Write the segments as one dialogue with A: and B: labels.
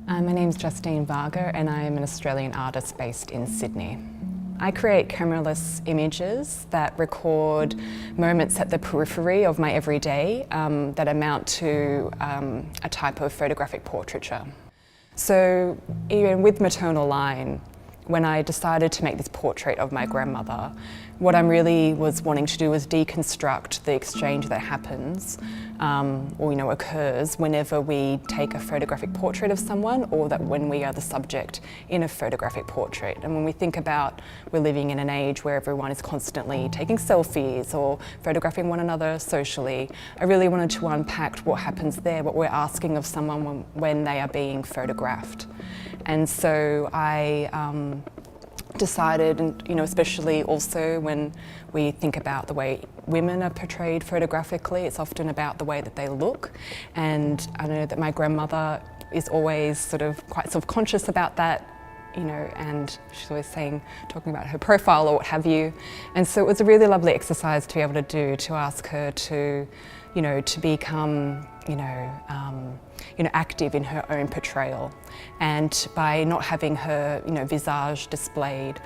A: My name's Justine Varga and I am an Australian artist based in Sydney. I create cameraless images that record moments at the periphery of my everyday that amount to a type of photographic portraiture. So even with Maternal Line, when I decided to make this portrait of my grandmother, what I really was wanting to do was deconstruct the exchange that happens or occurs whenever we take a photographic portrait of someone, or that when we are the subject in a photographic portrait. And when we think about we're living in an age where everyone is constantly taking selfies or photographing one another socially, I really wanted to unpack what happens there, what we're asking of someone when they are being photographed. And so I decided, and especially also when we think about the way women are portrayed photographically, it's often about the way that they look. And I know that my grandmother is always quite self-conscious about that, and she's always talking about her profile or what have you. And so it was a really lovely exercise to be able to do, to ask her to become, active in her own portrayal. And by not having her, visage displayed,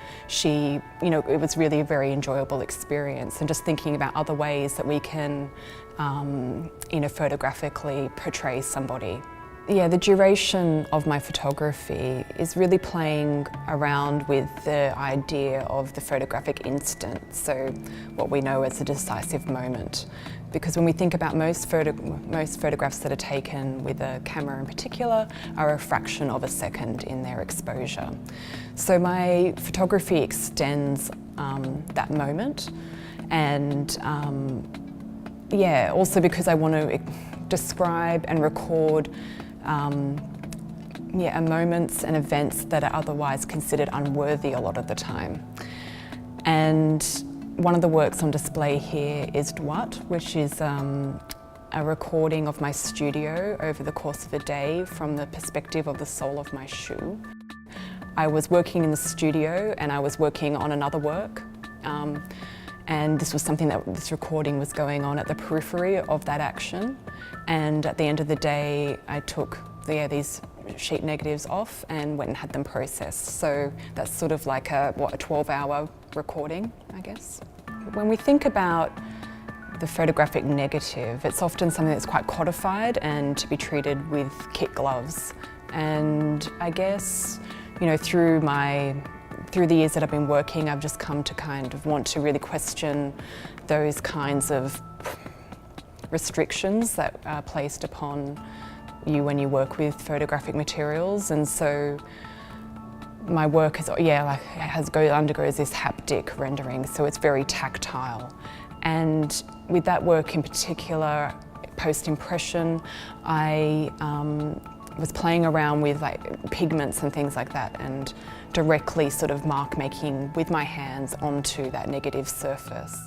A: it was really a very enjoyable experience. And just thinking about other ways that we can, photographically portray somebody. Yeah, the duration of my photography is really playing around with the idea of the photographic instant, so what we know as a decisive moment. Because when we think about most photographs that are taken with a camera in particular are a fraction of a second in their exposure. So my photography extends that moment, and also because I want to describe and record moments and events that are otherwise considered unworthy a lot of the time. And one of the works on display here is Dwat, which is a recording of my studio over the course of a day from the perspective of the sole of my shoe. I was working in the studio and I was working on another work, and this was something that this recording was going on at the periphery of that action. And at the end of the day, I took these sheet negatives off and went and had them processed. So that's sort of like a 12-hour recording, I guess. When we think about the photographic negative, it's often something that's quite codified and to be treated with kid gloves. And I guess, through the years that I've been working, I've just come to kind of want to really question those kinds of restrictions that are placed upon you when you work with photographic materials. And so my work undergoes this haptic rendering, so it's very tactile. And with that work in particular, post-impression, I was playing around with pigments and things like that, and directly mark making with my hands onto that negative surface.